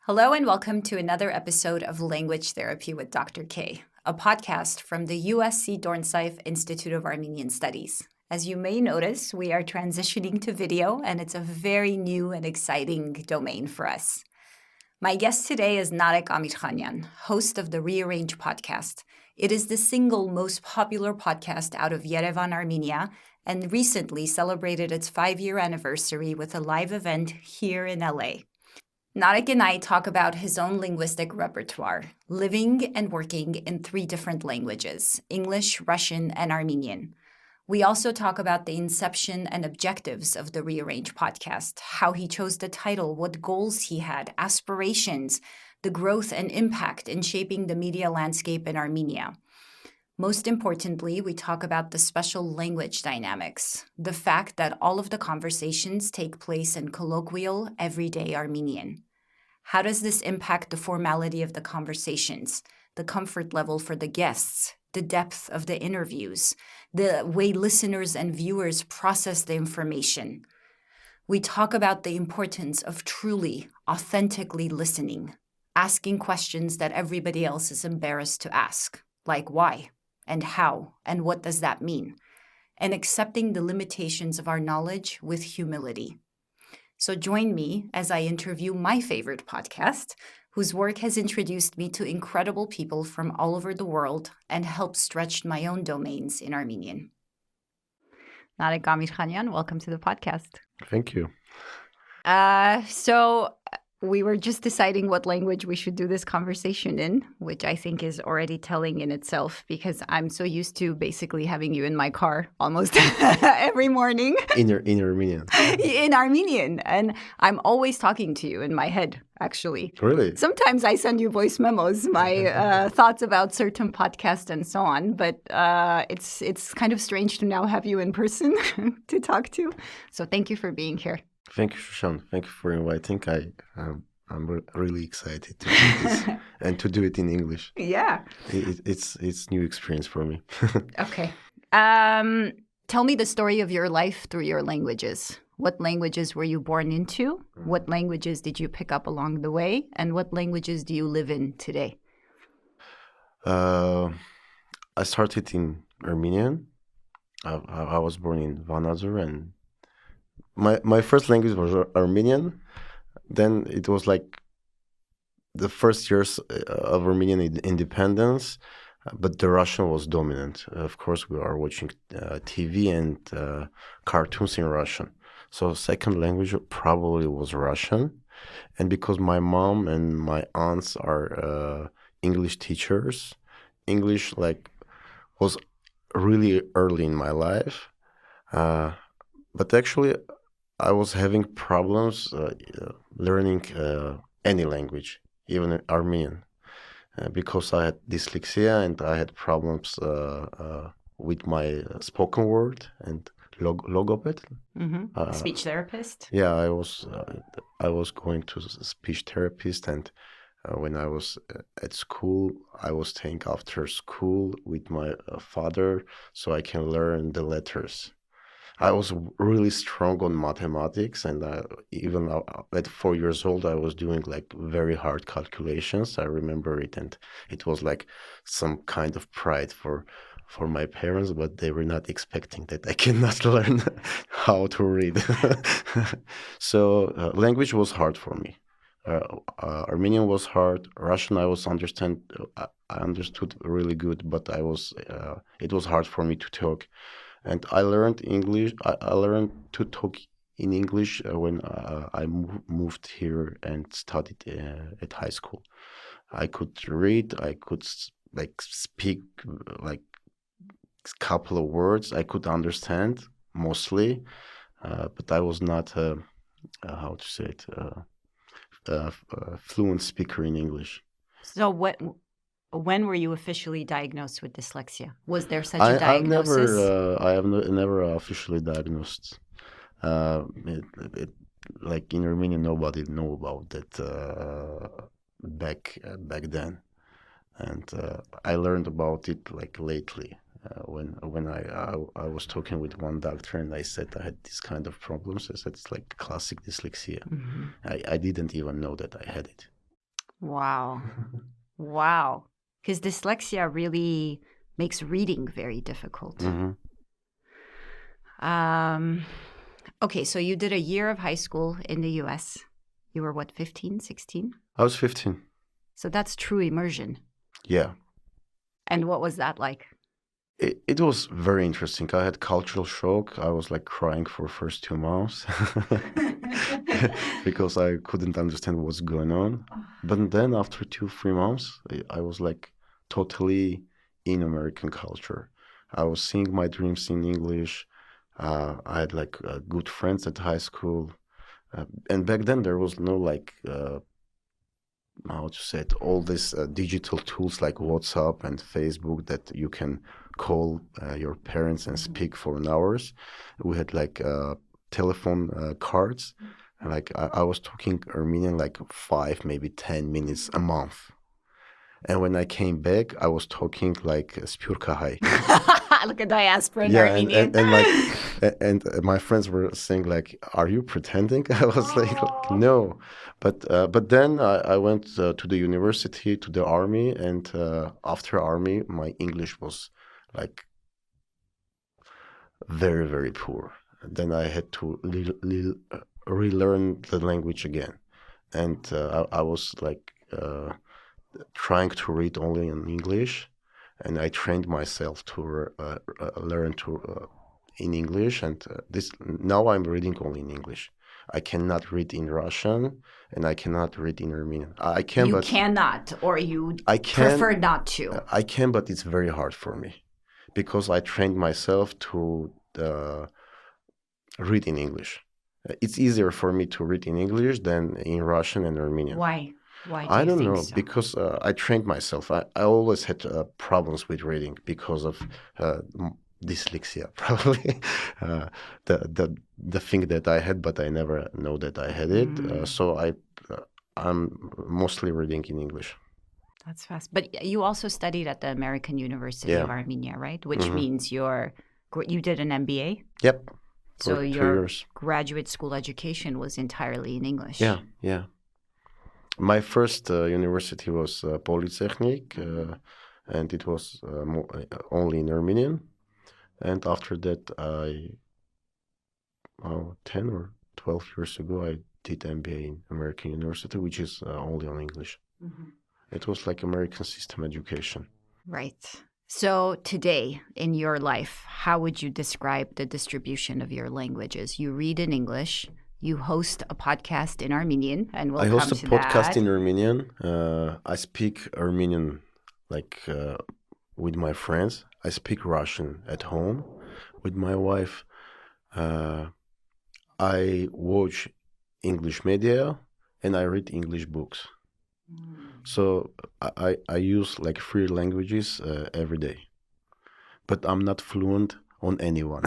Hello and welcome to another episode of Language Therapy with Dr. K, a podcast from the USC Dornsife Institute of Armenian Studies. As you may notice, we are transitioning to video, and it's a very new and exciting domain for us. My guest today is Narek Amirkhanyan, host of the Rearrange podcast. It is the single most popular podcast out of Yerevan, Armenia, and recently celebrated its 5-year anniversary with a live event here in LA. Narek and I talk about his own linguistic repertoire, living and working in 3 different languages, English, Russian, and Armenian. We also talk about the inception and objectives of the Rearrange podcast, how he chose the title, what goals he had, aspirations, the growth and impact in shaping the media landscape in Armenia. Most importantly, we talk about the special language dynamics, the fact that all of the conversations take place in colloquial, everyday Armenian. How does this impact the formality of the conversations, the comfort level for the guests, the depth of the interviews, the way listeners and viewers process the information? We talk about the importance of truly, authentically listening, asking questions that everybody else is embarrassed to ask, like why? And how, and what does that mean? And accepting the limitations of our knowledge with humility. So join me as I interview my favorite podcast, whose work has introduced me to incredible people from all over the world and helped stretch my own domains in Armenian. Narek Amirkhanyan, welcome to the podcast. Thank you. So we were just deciding what language we should do this conversation in, which I think is already telling in itself because I'm so used to basically having you in my car almost every morning. In Armenian. In Armenian. And I'm always talking to you in my head, actually. Really? Sometimes I send you voice memos, my thoughts about certain podcasts and so on. But it's kind of strange to now have you in person to talk to. So thank you for being here. Thank you, Shushan. Thank you for inviting. I'm really excited to do this and to do it in English. Yeah. It's new experience for me. Okay. Tell me the story of your life through your languages. What languages were you born into? What languages did you pick up along the way? And what languages do you live in today? I started in Armenian. I was born in Vanazur, and my first language was Armenian. Then it was like the first years of Armenian independence, but the Russian was dominant. Of course, we are watching TV and cartoons in Russian. So second language probably was Russian. And because my mom and my aunts are English teachers, English was really early in my life. But actually, I was having problems learning any language, even Armenian, because I had dyslexia and I had problems with my spoken word and logoped. Mm-hmm. Speech therapist? Yeah, I was going to a speech therapist, and when I was at school, I was staying after school with my father so I can learn the letters. I was really strong on mathematics, and even at 4 years old, I was doing very hard calculations. I remember it, and it was like some kind of pride for my parents, but they were not expecting that I cannot learn how to read. So language was hard for me. Armenian was hard. Russian I understood really good, but it was hard for me to talk. And I learned English. I learned to talk in English when I moved here and studied at high school. I could read. I could speak a couple of words. I could understand mostly, but I was not how to say it a fluent speaker in English. So when were you officially diagnosed with dyslexia? Was there such a diagnosis? I have never officially diagnosed. In Armenia, nobody knew about that back then, and I learned about it lately when I was talking with one doctor, and I said I had this kind of problems. I said it's like classic dyslexia. Mm-hmm. I didn't even know that I had it. Wow. Wow. Because dyslexia really makes reading very difficult. Hmm. Okay, so you did a year of high school in the US. You were what, 15, 16? I was 15. So that's true immersion. Yeah. And what was that like? It was very interesting. I had cultural shock. I was like crying for first 2 months because I couldn't understand what's going on. But then after 2, 3 months, I was like totally in American culture. I was seeing my dreams in English. I had like good friends at high school. And back then there was no like how to say it, all these digital tools like WhatsApp and Facebook that you can call your parents and speak for an hours. We had like telephone cards, and like I was talking Armenian like 5, maybe 10 minutes a month. And when I came back, I was talking like Spurkahai. Like a diaspora in Yeah, Armenian. and like and my friends were saying like, "Are you pretending?" I was like, "No," but then I went to the university, to the army, and after army, my English was like very, very poor. Then I had to relearn the language again, and I was like trying to read only in English, and I trained myself to learn to in English. And this now I'm reading only in English. I cannot read in Russian, and I cannot read in Armenian. I can, You but cannot, or you I can. prefer not to. I can, but it's very hard for me because I trained myself to read in English. It's easier for me to read in English than in Russian and Armenian. Why? Why do I you don't think know, so? because I trained myself. I always had problems with reading because of dyslexia, probably. The thing that I had, but I never know that I had it. So I'm mostly reading in English. That's fast. But you also studied at the American University Yeah. of Armenia, right? Which means you did an MBA? Yep. So For 2 your years. graduate school education was entirely in English. Yeah, yeah. My first university was Polytechnic, and it was only in Armenian. And after that, 10 or 12 years ago, I did MBA in American University, which is only on English. It was like American system education. Right. So today in your life, how would you describe the distribution of your languages? You read in English, you host a podcast in Armenian, and we'll I come host a to podcast that. in Armenian. I speak Armenian like with my friends. I speak Russian at home with my wife. I watch English media and I read English books. So I use like 3 languages every day. But I'm not fluent on anyone.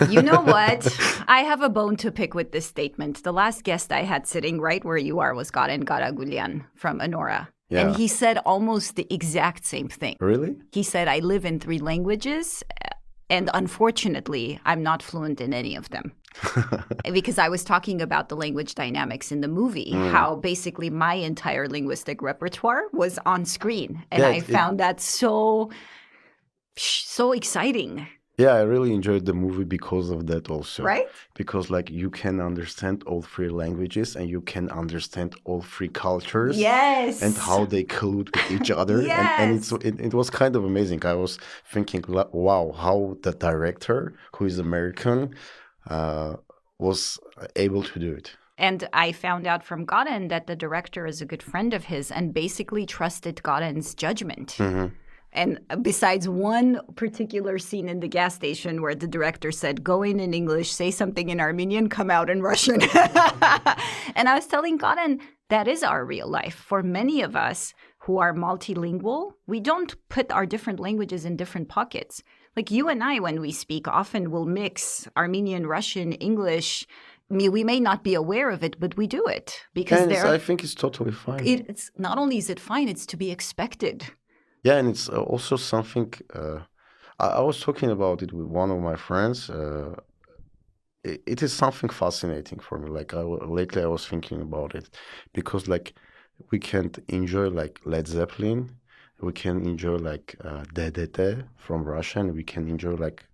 You know what? I have a bone to pick with this statement. The last guest I had sitting right where you are was Garen Garagulyan from Anora. Yeah. And he said almost the exact same thing. Really? He said, I live in 3 languages, and unfortunately, I'm not fluent in any of them. Because I was talking about the language dynamics in the movie, how basically my entire linguistic repertoire was on screen. And Yeah, I found that so exciting. Yeah, I really enjoyed the movie because of that also. Right? Because like you can understand all 3 languages and you can understand all 3 cultures. Yes. And how they collude with each other. Yes. And it was kind of amazing. I was thinking, wow, how the director, who is American, was able to do it. And I found out from Garen that the director is a good friend of his and basically trusted Garen's judgment. And besides one particular scene in the gas station where the director said, go in English, say something in Armenian, come out in Russian. And I was telling Garen, that is our real life. For many of us who are multilingual, we don't put our different languages in different pockets. Like you and I, when we speak, often will mix Armenian, Russian, English. I mean, we may not be aware of it, but we do it. Because I think it's totally fine. It's not only is it fine, it's to be expected. Yeah, and it's also something, I was talking about it with one of my friends. It is something fascinating for me. Like lately I was thinking about it because like we can enjoy like Led Zeppelin. We can enjoy like DDT from Russia, and we can enjoy like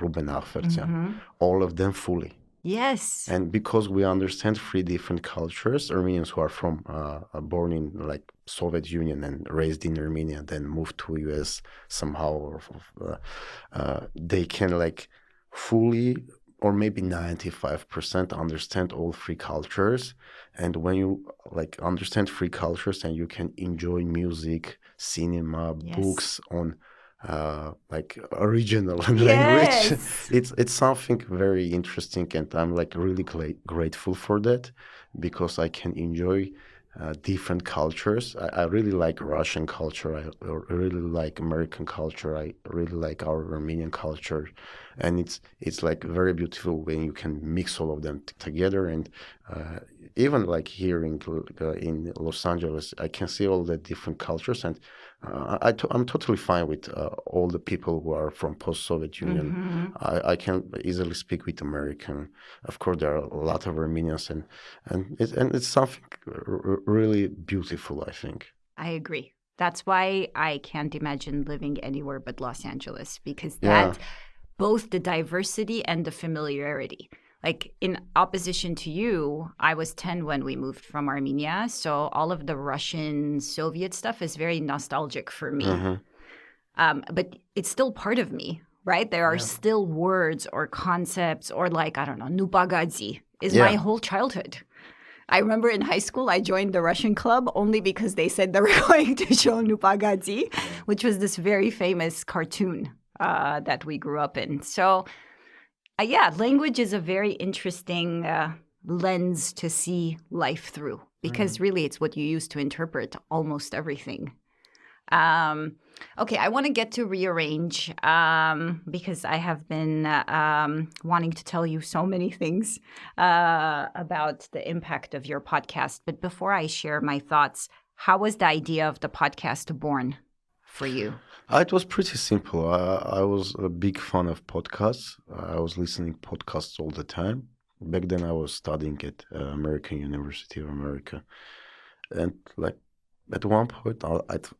Ruben Akhvertyan. All of them fully. Yes. And because we understand three different cultures, Armenians who are from born in like Soviet Union and raised in Armenia, then moved to US somehow, or they can like fully or maybe 95% understand all three cultures. And when you like understand three cultures and you can enjoy music, cinema, books on like original language, it's something very interesting, and I'm like really grateful for that, because I can enjoy different cultures. I really like Russian culture. I really like American culture. I really like our Armenian culture, and it's like very beautiful when you can mix all of them together. And even like here in Los Angeles, I can see all the different cultures, and I'm totally fine with all the people who are from post-Soviet Union. I can easily speak with American. Of course, there are a lot of Armenians, and it's something really beautiful, I think. I agree. That's why I can't imagine living anywhere but Los Angeles, because both the diversity and the familiarity. Like in opposition to you, I was 10 when we moved from Armenia. So all of the Russian Soviet stuff is very nostalgic for me. But it's still part of me, right? There are still words or concepts, or like, I don't know, Nupagadzi is my whole childhood. I remember in high school, I joined the Russian club only because they said they were going to show Nupagadzi, which was this very famous cartoon that we grew up in. So language is a very interesting lens to see life through, because really it's what you use to interpret almost everything. Okay, I want to get to Rearrange because I have been wanting to tell you so many things about the impact of your podcast. But before I share my thoughts, how was the idea of the podcast born for you? It was pretty simple. I was a big fan of podcasts. I was listening podcasts all the time. Back then I was studying at American University of America. And like at one point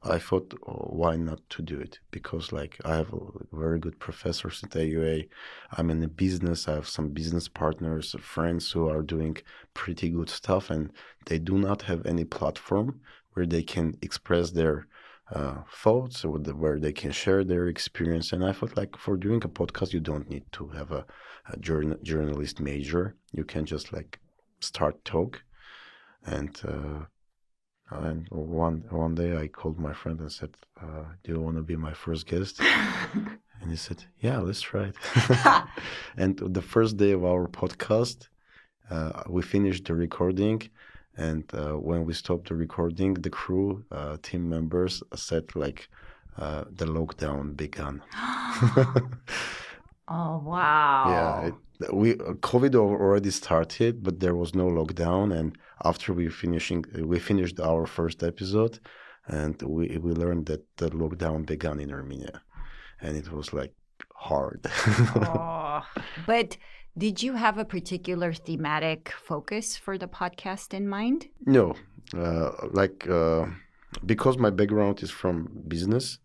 I thought, why not to do it? Because like I have very good professors at AUA. I'm in a business. I have some business partners, friends who are doing pretty good stuff, and they do not have any platform where they can express their thoughts, where they can share their experience. And I thought, like, for doing a podcast, you don't need to have a journalist major. You can just like start talk. And one day I called my friend and said, do you want to be my first guest? And he said, yeah, let's try it. And the first day of our podcast, we finished the recording. And when we stopped the recording, the crew, team members said like, the lockdown began. Oh, wow. Yeah, COVID already started, but there was no lockdown. And after we finished our first episode, and we learned that the lockdown began in Armenia, and it was like hard. But did you have a particular thematic focus for the podcast in mind? No, because my background is from business,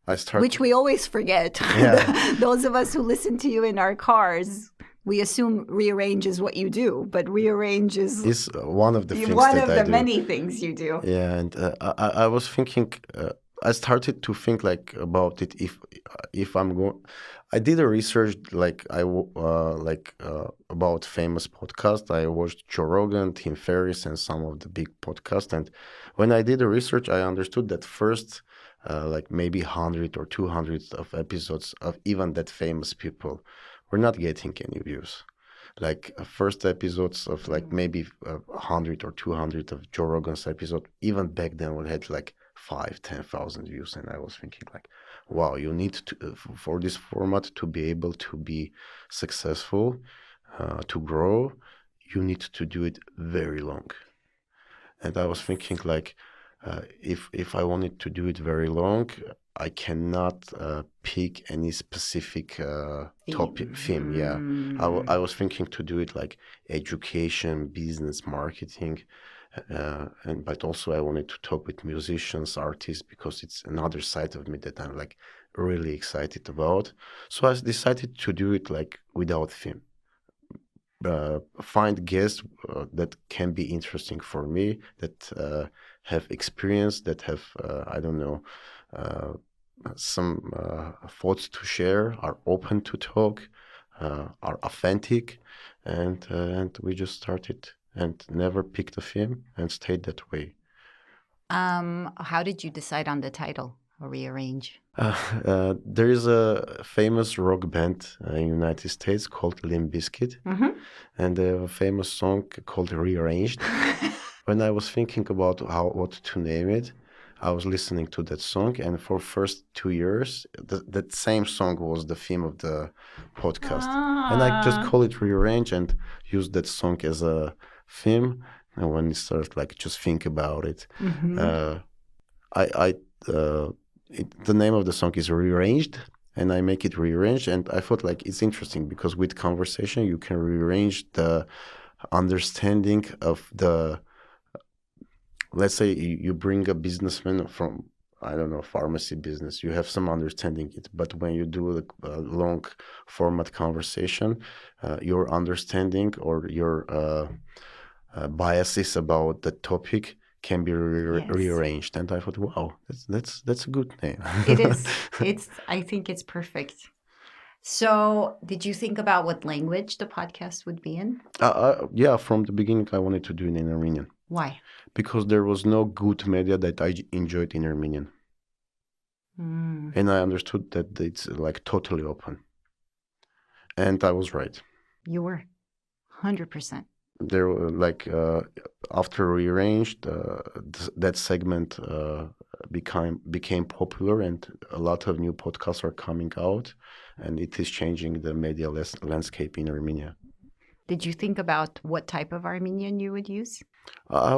I started... Which we always forget. Yeah. Those of us who listen to you in our cars, we assume Rearrange is what you do, but Rearrange is one of the things one of the many things you do. Yeah, and I was thinking... I started to think like about it. If I'm going, I did a research about famous podcasts. I watched Joe Rogan, Tim Ferriss, and some of the big podcasts. And when I did the research, I understood that first, maybe 100 or 200 of episodes of even that famous people were not getting any views. Like first episodes of like maybe 100 or 200 of Joe Rogan's episode, even back then we had like 5,000-10,000 views. And I was thinking like, wow, you need to, for this format to be able to be successful, to grow, you need to do it very long. And I was thinking like, if I wanted to do it very long, I cannot pick any specific theme. Yeah, I was thinking to do it like education, business, marketing, But also I wanted to talk with musicians, artists, because it's another side of me that I'm like really excited about. So I decided to do it like without theme. Find guests that can be interesting for me, that have experience, that have I don't know, some thoughts to share, are open to talk, are authentic, and we just started and never picked a theme and stayed that way. How did you decide on the title, Rearrange? There is a famous rock band in United States called Limp Bizkit, and they have a famous song called Rearranged. When I was thinking about what to name it, I was listening to that song, and for first 2 years, that same song was the theme of the podcast. And I just call it Rearrange and use that song as a theme. And when you start like just think about it, the name of the song is Rearranged, and I make it Rearrange. And I thought like it's interesting because with conversation you can rearrange the understanding of the. Let's say you bring a businessman from, I don't know, pharmacy business. You have some understanding it, but when you do a long format conversation, your understanding or your biases about the topic can be rearranged. And I thought, wow, that's a good name. It is. I think it's perfect. So, did you think about what language the podcast would be in? Yeah, from the beginning, I wanted to do it in Armenian. Why? Because there was no good media that I enjoyed in Armenian. And I understood that it's like totally open. And I was right. You were 100%. There were like after Rearranged, that segment became popular, and a lot of new podcasts are coming out, and it is changing the media landscape in Armenia. Did you think about what type of Armenian you would use? I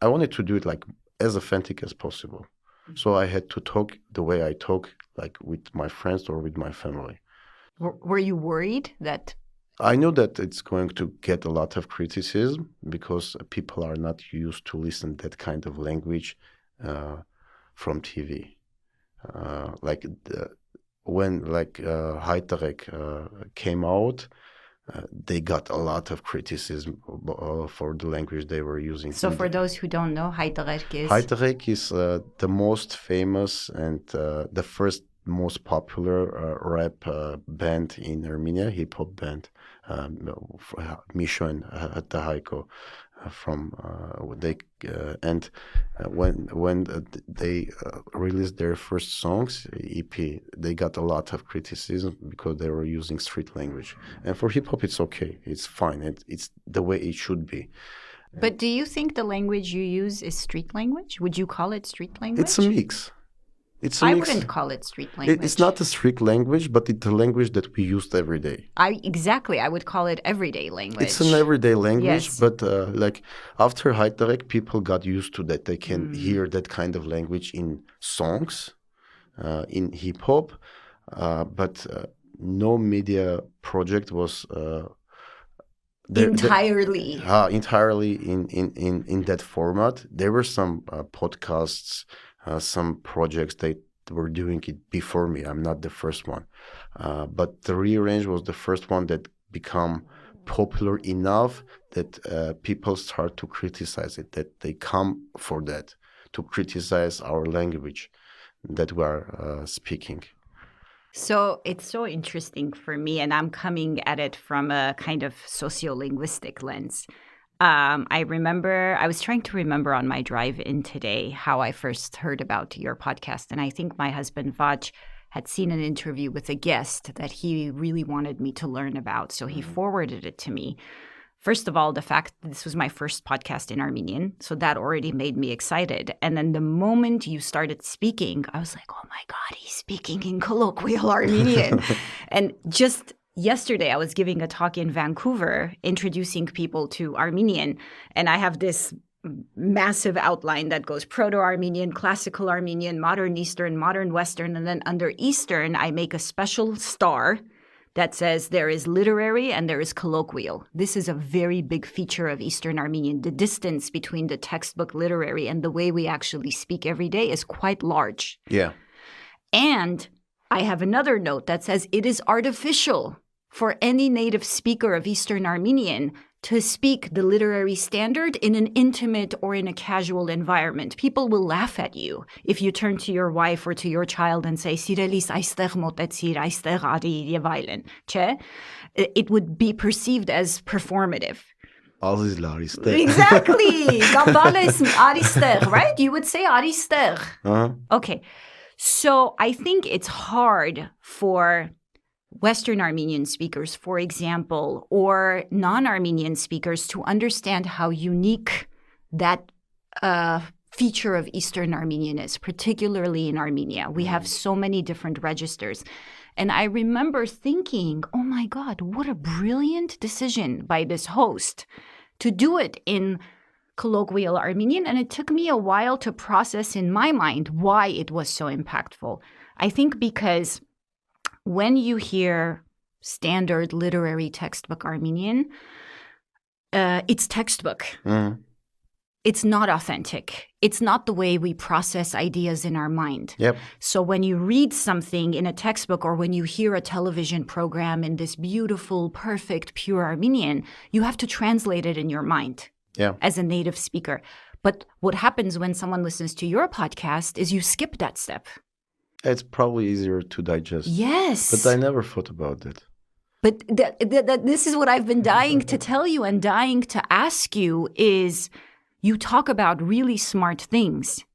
wanted to do it like as authentic as possible. So I had to talk the way I talk, like with my friends or with my family. Were you worried that? I knew that it's going to get a lot of criticism because people are not used to listen that kind of language from TV. When Haytarek came out, they got a lot of criticism for the language they were using. So for those who don't know, Haytarek is? Haytarek is the most famous and the first most popular rap band in Armenia, hip-hop band, Misho and Tahaiko from when they released their first songs, EP, they got a lot of criticism because they were using street language. And for hip-hop, it's okay. It's fine. It's the way it should be. But do you think the language you use is street language? Would you call it street language? It's a mix. I wouldn't call it street language. It's not a street language, but it's a language that we used every day. Exactly. I would call it everyday language. It's an everyday language, yes. But like after Haytarek, people got used to that. They can hear that kind of language in songs, in hip hop, but no media project was entirely in that format. There were some podcasts. Some projects they were doing it before me. I'm not the first one. But the Rearrange was the first one that became popular enough that people start to criticize it, that they come for that, to criticize our language that we are speaking. So it's so interesting for me, and I'm coming at it from a kind of sociolinguistic lens. I was trying to remember on my drive in today how I first heard about your podcast. And I think my husband, Vaj, had seen an interview with a guest that he really wanted me to learn about. So he forwarded it to me. First of all, the fact that this was my first podcast in Armenian. So that already made me excited. And then the moment you started speaking, I was like, oh my God, he's speaking in colloquial Armenian. And just yesterday, I was giving a talk in Vancouver introducing people to Armenian, and I have this massive outline that goes Proto-Armenian, Classical Armenian, Modern Eastern, Modern Western, and then under Eastern, I make a special star that says there is literary and there is colloquial. This is a very big feature of Eastern Armenian. The distance between the textbook literary and the way we actually speak every day is quite large. Yeah. And I have another note that says it is artificial for any native speaker of Eastern Armenian to speak the literary standard in an intimate or in a casual environment. People will laugh at you if you turn to your wife or to your child and say, «Սիրելիս, այստեղ մոտեցիր, այստեղ արի» եւ այլն, չէ? It would be perceived as performative. Aziz Laristեղ. Exactly. Gambales aristեղ, right? You would say aristեղ. Uh-huh. Okay. So I think it's hard for Western Armenian speakers, for example, or non-Armenian speakers to understand how unique that feature of Eastern Armenian is, particularly in Armenia. We have so many different registers. And I remember thinking, oh my God, what a brilliant decision by this host to do it in colloquial Armenian. And it took me a while to process in my mind why it was so impactful. I think because when you hear standard literary textbook Armenian, it's textbook. Mm. It's not authentic. It's not the way we process ideas in our mind. Yep. So when you read something in a textbook or when you hear a television program in this beautiful, perfect, pure Armenian, you have to translate it in your mind as a native speaker. But what happens when someone listens to your podcast is you skip that step. It's probably easier to digest. Yes. But I never thought about it. But this is what I've been dying to tell you and dying to ask you is you talk about really smart things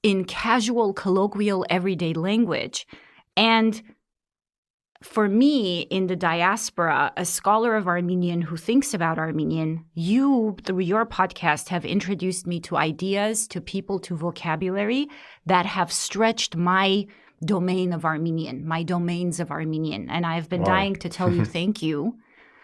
in casual, colloquial, everyday language. And for me, in the diaspora, a scholar of Armenian who thinks about Armenian, you, through your podcast, have introduced me to ideas, to people, to vocabulary that have stretched my domain of Armenian, my domains of Armenian. And I've been dying to tell you thank you.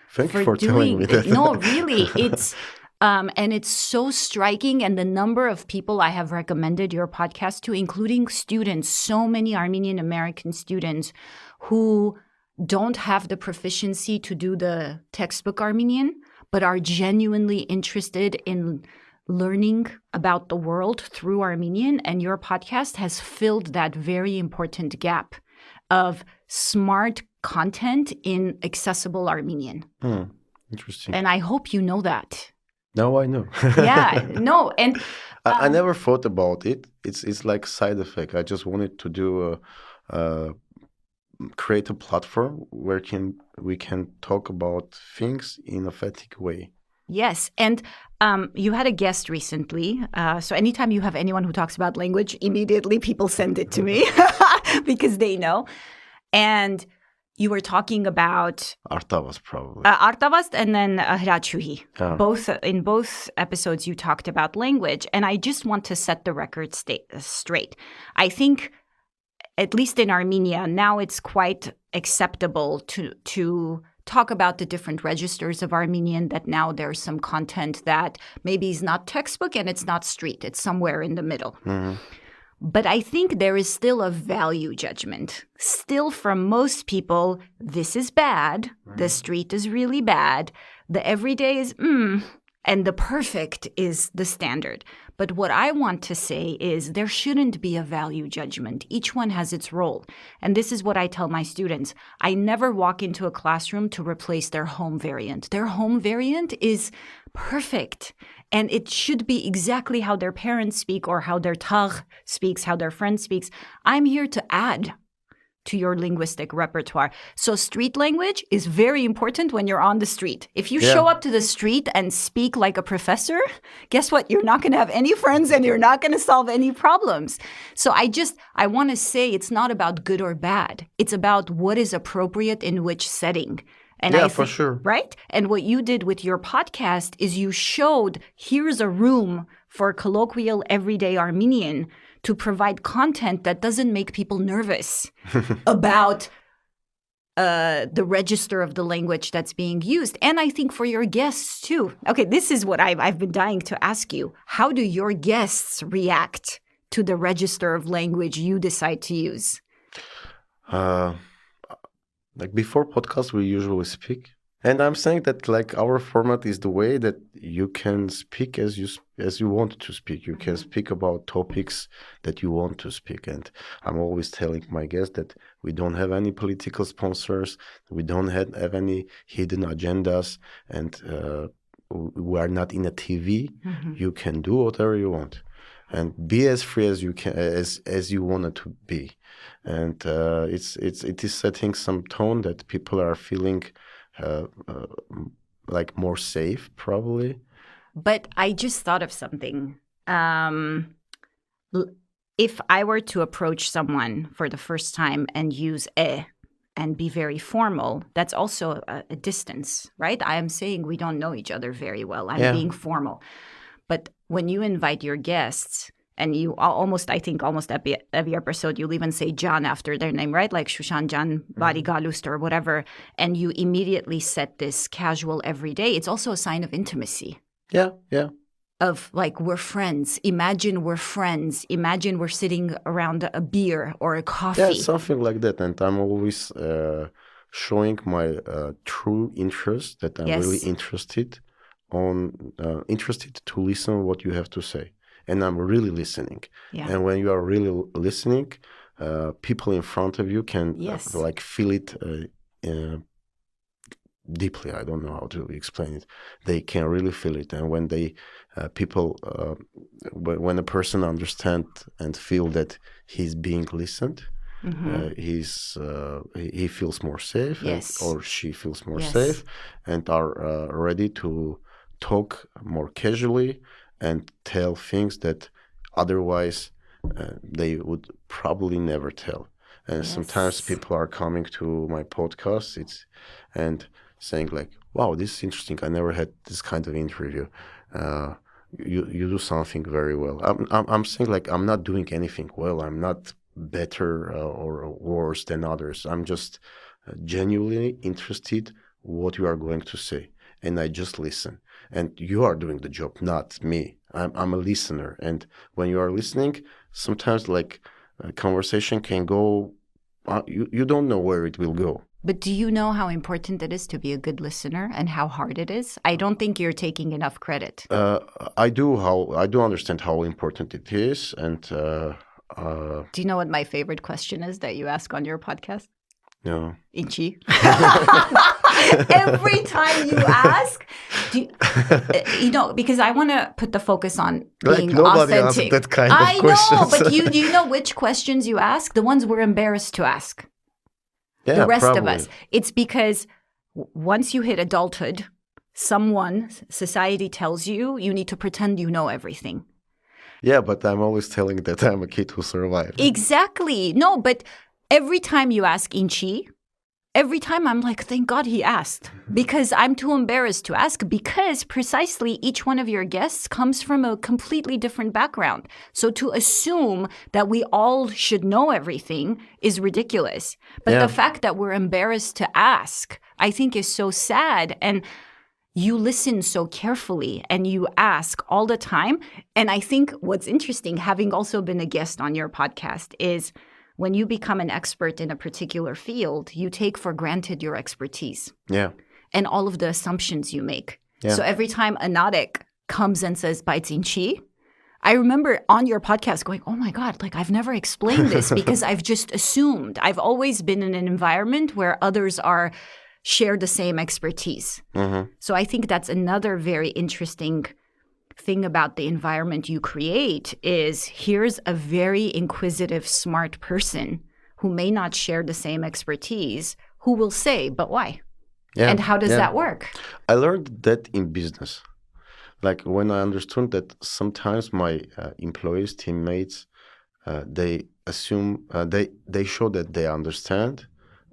Thank you for telling me that. No, really. It's and it's so striking. And the number of people I have recommended your podcast to, including students, so many Armenian American students who don't have the proficiency to do the textbook Armenian, but are genuinely interested in learning about the world through Armenian, and your podcast has filled that very important gap of smart content in accessible Armenian. Interesting. And I hope you know that. Now I know. Yeah, no, and I never thought about it. It's like a side effect. I just wanted to do create a platform where we can talk about things in a authentic way. Yes. And you had a guest recently. So anytime you have anyone who talks about language, immediately people send it to me because they know. And you were talking about Artavas, probably. Artavas and then Hrachuhi. Oh. In both episodes, you talked about language. And I just want to set the record straight. I think, at least in Armenia, now it's quite acceptable to talk about the different registers of Armenian, that now there's some content that maybe is not textbook and it's not street. It's somewhere in the middle. Mm-hmm. But I think there is still a value judgment. Still, from most people, this is bad. Mm-hmm. The street is really bad. The everyday is and the perfect is the standard. But what I want to say is there shouldn't be a value judgment. Each one has its role. And this is what I tell my students. I never walk into a classroom to replace their home variant. Their home variant is perfect. And it should be exactly how their parents speak or how their tagh speaks, how their friend speaks. I'm here to add to your linguistic repertoire. So street language is very important when you're on the street. If you show up to the street and speak like a professor, guess what? You're not going to have any friends and you're not going to solve any problems. So I want to say it's not about good or bad. It's about what is appropriate in which setting. And for sure. Right? And what you did with your podcast is you showed here's a room for colloquial everyday Armenian to provide content that doesn't make people nervous about the register of the language that's being used. And I think for your guests too. Okay, this is what I've been dying to ask you. How do your guests react to the register of language you decide to use? like before podcast, we usually speak. And I'm saying that like our format is the way that you can speak as you want to speak. You can speak about topics that you want to speak. And I'm always telling my guests that we don't have any political sponsors. We don't have any hidden agendas. And we are not in a TV. You can do whatever you want. And be as free as you can, as you want it to be. And it is setting some tone that people are feeling like more safe, probably. But I just thought of something. If I were to approach someone for the first time and use and be very formal, that's also a distance, right? I am saying we don't know each other very well. I'm being formal. But when you invite your guests, and you almost every episode, you'll even say Can after their name, right? Like Shushan Can, Badi Galust or whatever. And you immediately set this casual everyday. It's also a sign of intimacy. Yeah. Of like, we're friends. Imagine we're friends. Imagine we're sitting around a beer or a coffee. Yeah, something like that. And I'm always showing my true interest, that I'm really interested to listen what you have to say. And I'm really listening. Yeah. And when you are really listening, people in front of you can like feel it deeply. I don't know how to explain it. They can really feel it. And when when a person understands and feel that he's being listened, he feels more safe, or she feels more safe, and are ready to talk more casually and tell things that otherwise they would probably never tell. And sometimes people are coming to my podcast and saying like, wow, this is interesting. I never had this kind of interview. You do something very well. I'm saying like, I'm not doing anything well. I'm not better or worse than others. I'm just genuinely interested what you are going to say. And I just listen. And you are doing the job, not me. I'm a listener. And when you are listening, sometimes like a conversation can go, you don't know where it will go. But do you know how important it is to be a good listener and how hard it is? I don't think you're taking enough credit. I do understand how important it is. And do you know what my favorite question is that you ask on your podcast? No. Inchi. Every time you ask, because I want to put the focus on being like nobody authentic. Asks that kind of questions. I know, but do you know which questions you ask? The ones we're embarrassed to ask. Yeah, the rest probably. of us. It's because once you hit adulthood, society tells you need to pretend you know everything. Yeah, but I'm always telling that I'm a kid who survived. Exactly. No, but every time you ask Inchi, every time I'm like, thank God he asked, because I'm too embarrassed to ask, because precisely each one of your guests comes from a completely different background. So to assume that we all should know everything is ridiculous. But the fact that we're embarrassed to ask, I think is so sad. And you listen so carefully and you ask all the time. And I think what's interesting, having also been a guest on your podcast, is when you become an expert in a particular field, you take for granted your expertise. Yeah. And all of the assumptions you make. Yeah. So every time a Narek comes and says, Baitzinchi, I remember on your podcast going, oh my God, like I've never explained this because I've just assumed. I've always been in an environment where others share the same expertise. Mm-hmm. So I think that's another very interesting thing about the environment you create is here's a very inquisitive, smart person who may not share the same expertise, who will say, but why? Yeah, and how does that work? I learned that in business. Like when I understood that sometimes my employees, teammates, they assume, they show that they understand,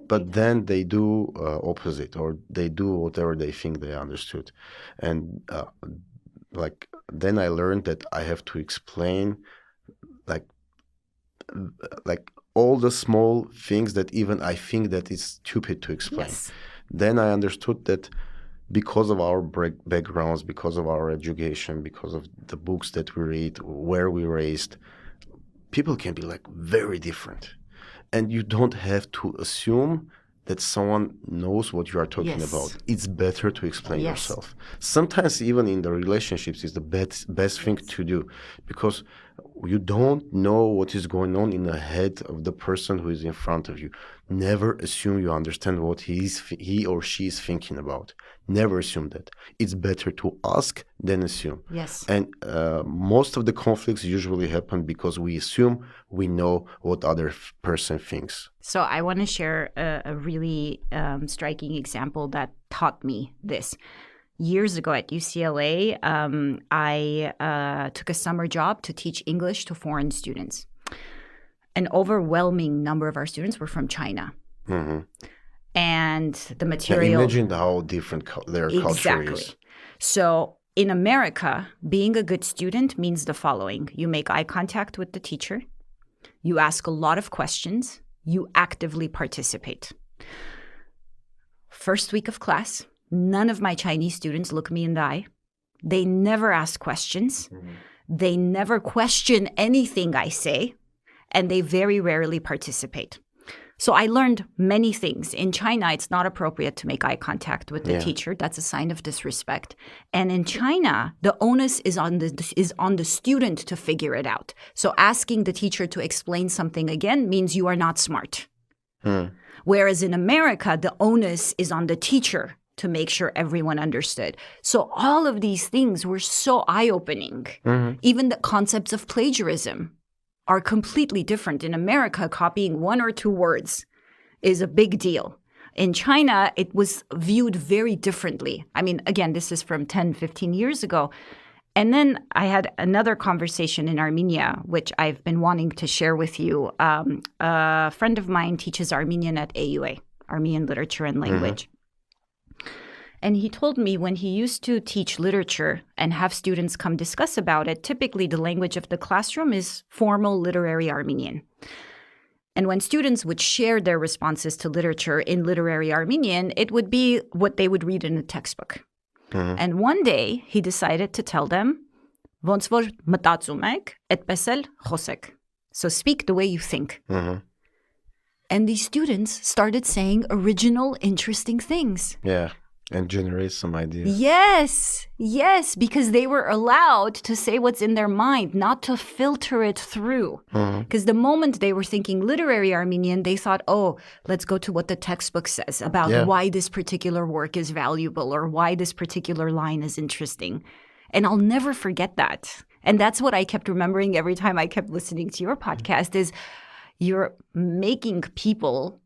but then they do opposite, or they do whatever they think they understood. And then I learned that I have to explain like all the small things that even I think that it's stupid to explain. Yes. Then I understood that because of our backgrounds, because of our education, because of the books that we read, where we raised, people can be like very different. And you don't have to assume that someone knows what you are talking Yes. about. It's better to explain Yes. yourself. Sometimes even in the relationships is the best thing to do, because you don't know what is going on in the head of the person who is in front of you. Never assume you understand what he or she is thinking about. Never assume that. It's better to ask than assume. Yes. And most of the conflicts usually happen because we assume we know what other person thinks. So I want to share a really striking example that taught me this. Years ago at UCLA, I took a summer job to teach English to foreign students. An overwhelming number of our students were from China. Mm-hmm. And the Now material... imagine how different their culture Exactly. is. So in America, being a good student means the following. You make eye contact with the teacher. You ask a lot of questions. You actively participate. First week of class, none of my Chinese students look me in the eye. They never ask questions. Mm-hmm. They never question anything I say. And they very rarely participate. So I learned many things. In China, it's not appropriate to make eye contact with the teacher. That's a sign of disrespect. And in China, the onus is on the student to figure it out. So asking the teacher to explain something again means you are not smart. Whereas in America, the onus is on the teacher to make sure everyone understood. So all of these things were so eye-opening. Even the concepts of plagiarism are completely different. In America, copying one or two words is a big deal. In China, it was viewed very differently. I mean, again, this is from 10, 15 years ago. And then I had another conversation in Armenia, which I've been wanting to share with you. A friend of mine teaches Armenian at AUA, Armenian Literature and Language. And he told me when he used to teach literature and have students come discuss about it, typically the language of the classroom is formal literary Armenian. And when students would share their responses to literature in literary Armenian, it would be what they would read in a textbook. And one day he decided to tell them, «Ոնց որ մտածում եք, այդպես էլ խոսեք». So speak the way you think. And these students started saying original, interesting things. Yeah. And generate some ideas. Yes, because they were allowed to say what's in their mind, not to filter it through. Because the moment they were thinking literary Armenian, they thought, oh, let's go to what the textbook says about why this particular work is valuable or why this particular line is interesting. And I'll never forget that. And that's what I kept remembering every time I kept listening to your podcast is you're making people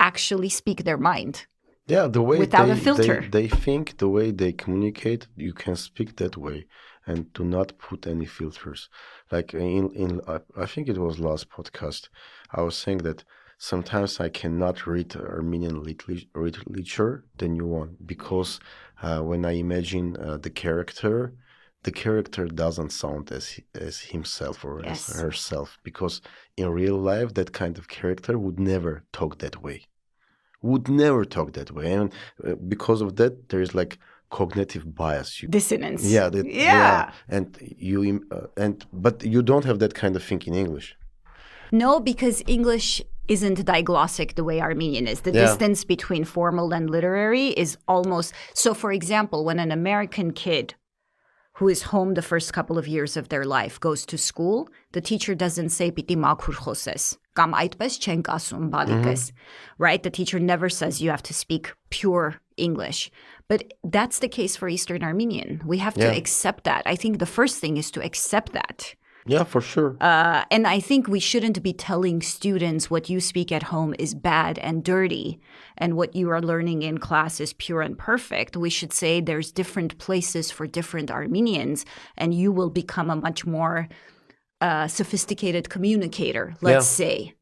actually speak their mind. Yeah, the way without a filter. They think, the way they communicate, you can speak that way and do not put any filters. Like in I think it was last podcast, I was saying that sometimes I cannot read Armenian literature, the new one, because when I imagine the character doesn't sound as himself or as herself, because in real life, that kind of character would never talk that way. And because of that, there is like cognitive bias. Dissonance. Yeah. But you don't have that kind of thing in English. No, because English isn't diglossic the way Armenian is. The distance between formal and literary is almost... So, for example, when an American kid who is home the first couple of years of their life goes to school, the teacher doesn't say «Պիտի մաքուր խոսես» կամ «Այդպես չենք ասում բալիկես», right? The teacher never says you have to speak pure English. But that's the case for Eastern Armenian. We have to accept that. I think the first thing is to accept that. Yeah, for sure. And I think we shouldn't be telling students what you speak at home is bad and dirty and what you are learning in class is pure and perfect. We should say there's different places for different Armenians and you will become a much more sophisticated communicator, let's say.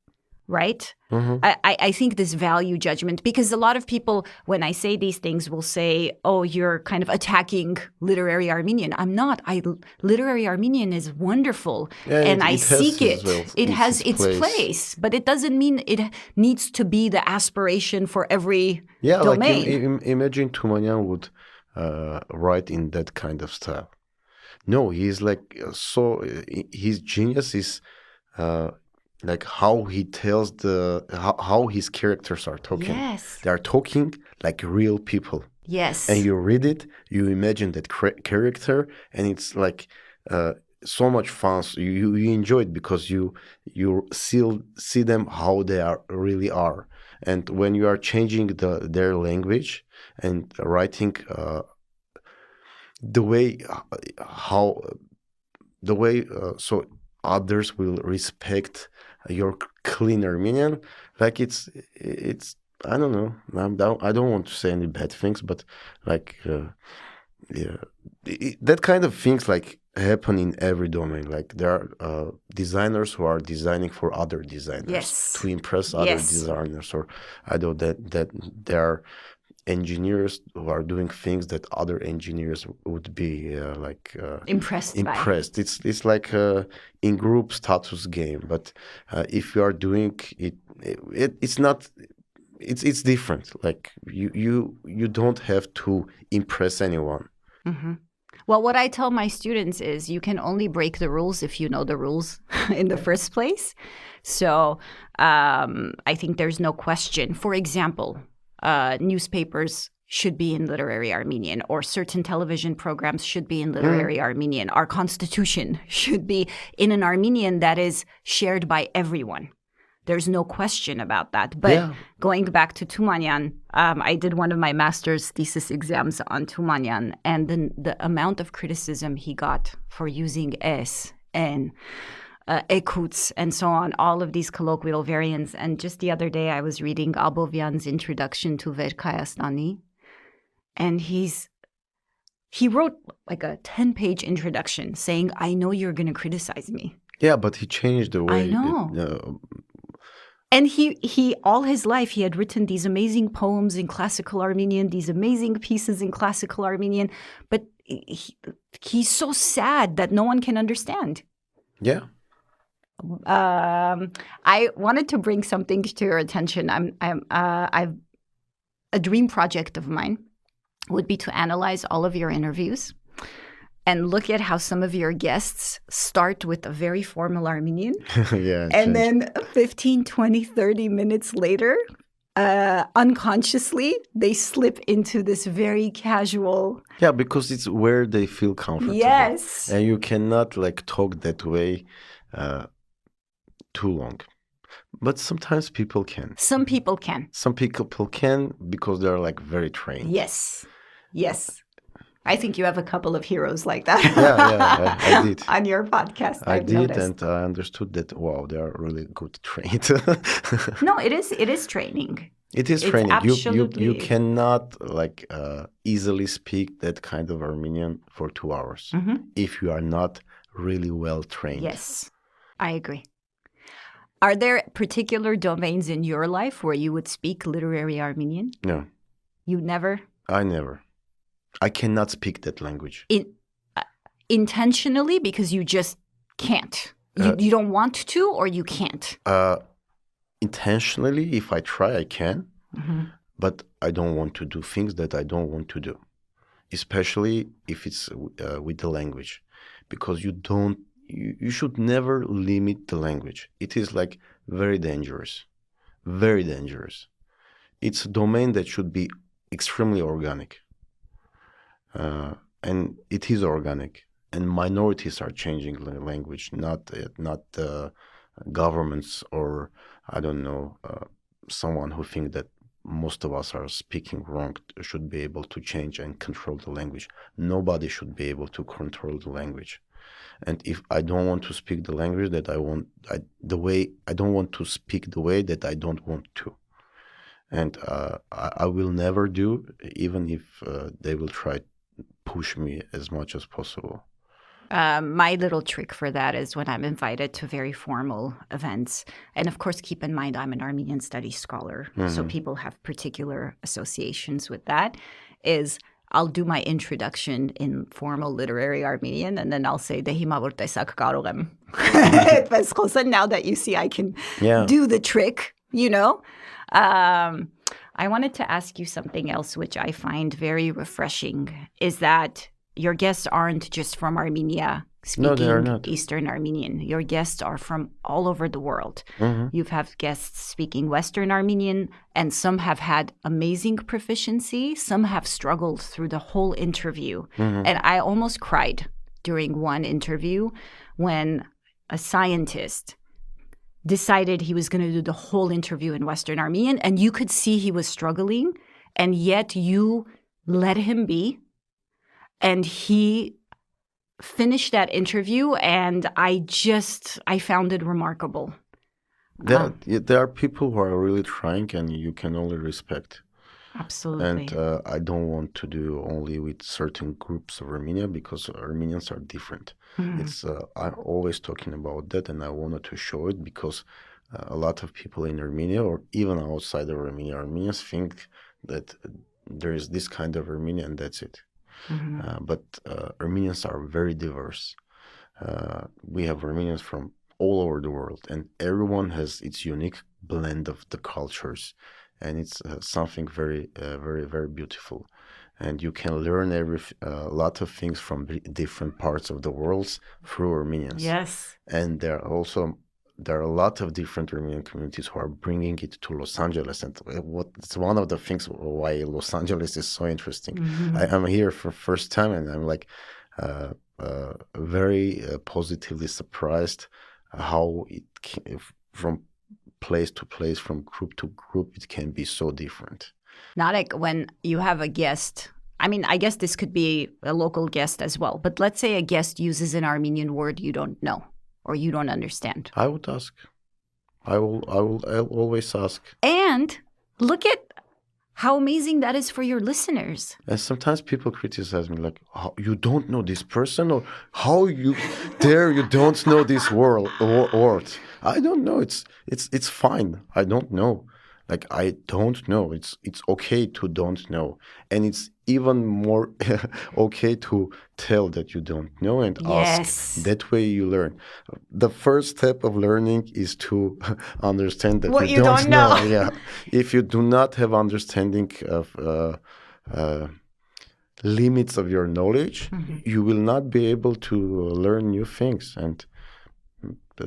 Right? I think this value judgment, because a lot of people, when I say these things, will say, oh, you're kind of attacking literary Armenian. I'm not. Literary Armenian is wonderful, and I seek it. It has its place, but it doesn't mean it needs to be the aspiration for every domain. Like imagine Tumanyan would write in that kind of style. No, he's like, so his genius is like how he tells how his characters are talking. Yes. They are talking like real people. Yes. And you read it, you imagine that character, and it's like so much fun. So you enjoy it because you see them how they really are. And when you are changing their language and writing the way how the way so others will respect your clean Armenian, like it's I don't know. I don't want to say any bad things, but like yeah, that kind of things like happen in every domain. Like there are designers who are designing for other designers Yes. to impress other Yes. designers, or I know that there are engineers who are doing things that other engineers would be Impressed by. It's like a in group status game, but if you are doing it's not. It's different. Like you don't have to impress anyone. Mm-hmm. Well, what I tell my students is you can only break the rules if you know the rules in the first place. So I think there's no question. For example, newspapers should be in literary Armenian, or certain television programs should be in literary Armenian. Our constitution should be in an Armenian that is shared by everyone. There's no question about that. But going back to Tumanyan, I did one of my master's thesis exams on Tumanyan, and then the amount of criticism he got for using S and ekuts and so on, all of these colloquial variants. And just the other day, I was reading Abovyan's introduction to Verkayastani, and he wrote like a 10-page introduction saying, I know you're going to criticize me. Yeah, but he changed the way. I know. And he all his life, he had written these amazing poems in classical Armenian, these amazing pieces in classical Armenian, but he's so sad that no one can understand. Yeah. I wanted to bring something to your attention. I've a dream project of mine would be to analyze all of your interviews and look at how some of your guests start with a very formal Armenian. Yeah. And then 15, 20, 30 minutes later, unconsciously, they slip into this very casual. Yeah, because it's where they feel comfortable. Yes. And you cannot like talk that way too long. But sometimes people can. Some people can. Some people can because they're like very trained. Yes. Yes. I think you have a couple of heroes like that. Yeah, I did. On your podcast, I did, noticed. and I understood that, wow, they are really good trained. No, it is training. It is It's training. absolutely- You cannot like easily speak that kind of Armenian for 2 hours if you are not really well trained. Yes, I agree. Are there particular domains in your life where you would speak literary Armenian? No, You never? I never. I cannot speak that language. Intentionally, because you just can't. You don't want to, or you can't? Intentionally, if I try, I can. But I don't want to do things that I don't want to do, especially if it's with the language, because you should never limit the language. It is like very dangerous, very dangerous. It's a domain that should be extremely organic. And it is organic, and minorities are changing the language, not governments, or I don't know, someone who think that most of us are speaking wrong should be able to change and control the language. Nobody should be able to control the language. And if I don't want to speak the language that I want, I don't want to speak the way that I don't want to. And I will never do, even if they will try push me as much as possible. My little trick for that is when I'm invited to very formal events, and of course, keep in mind I'm an Armenian studies scholar, so people have particular associations with that, is I'll do my introduction in formal literary Armenian, and then I'll say, now that you see I can do the trick, you know? I wanted to ask you something else, which I find very refreshing, is that your guests aren't just from Armenia. No, they are speaking not. Eastern Armenian. Your guests are from all over the world. You've had guests speaking Western Armenian, and some have had amazing proficiency. Some have struggled through the whole interview. And I almost cried during one interview when a scientist decided he was going to do the whole interview in Western Armenian, and you could see he was struggling, and yet you let him be, and he finished that interview, and I found it remarkable. There are people who are really trying, and you can only respect. Absolutely. And I don't want to do only with certain groups of Armenia, because Armenians are different. I'm always talking about that, and I wanted to show it because a lot of people in Armenia, or even outside of Armenia, Armenians think that there is this kind of Armenia and that's it. But Armenians are very diverse. We have Armenians from all over the world, and everyone has its unique blend of the cultures, and it's something very, very beautiful. And you can learn a lot of things from different parts of the world through Armenians. Yes. And there are a lot of different Armenian communities who are bringing it to Los Angeles, and it's one of the things why Los Angeles is so interesting. I'm here for first time, and I'm like very positively surprised how from place to place, from group to group, it can be so different. Narek, when you have a guest, I mean, I guess this could be a local guest as well, but let's say a guest uses an Armenian word you don't know or you don't understand. I would ask. I'll always ask. And look at how amazing that is for your listeners. And sometimes people criticize me like, you don't know this person, or how you don't know this word. I don't know. It's fine. I don't know. Like, I don't know. It's okay to don't know. And it's even more okay to tell that you don't know and ask. That way you learn. The first step of learning is to understand that what you don't know. Yeah. If you do not have understanding of limits of your knowledge, you will not be able to learn new things. And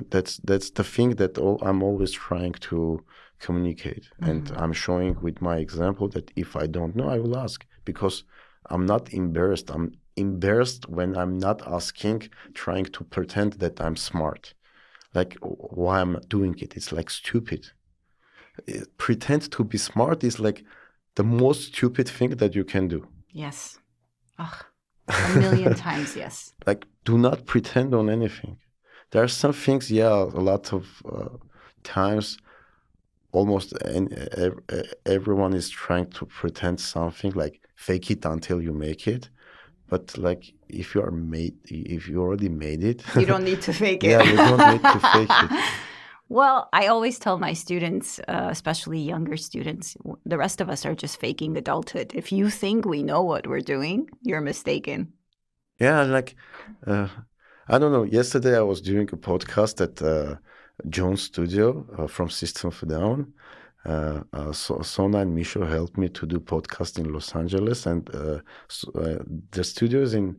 that's the thing that I'm always trying to communicate. And I'm showing with my example that if I don't know, I will ask, because I'm not embarrassed. I'm embarrassed when I'm not asking, trying to pretend that I'm smart. Like, why I'm doing it? It's like stupid. Pretend to be smart is like the most stupid thing that you can do. Yes. A million times, yes. Like, do not pretend on anything. There are some things, a lot of times, almost everyone is trying to pretend something, like fake it until you make it. But like, if you already made it, you don't need to fake it. Yeah, you don't need to fake it. Well, I always tell my students, especially younger students, the rest of us are just faking adulthood. If you think we know what we're doing, you're mistaken. Yeah, like, I don't know. Yesterday I was doing a podcast at John's studio from System of a Down. Sona and Misho helped me to do podcast in Los Angeles, and the studio is in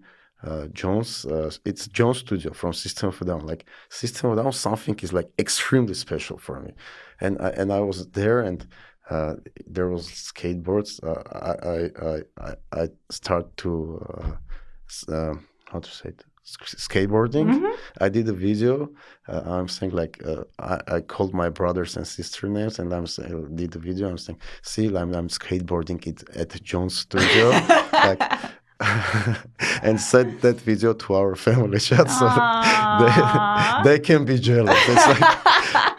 John's. It's John's studio from System of a Down. Like, System of a Down, something is like extremely special for me, and I was there, and there was skateboards. I start to how to say it. Skateboarding. I did a video. I'm saying like I called my brothers and sister names, and did the video. I'm saying, see, I'm skateboarding it at John's studio, like, and sent that video to our family chat, so they can be jealous.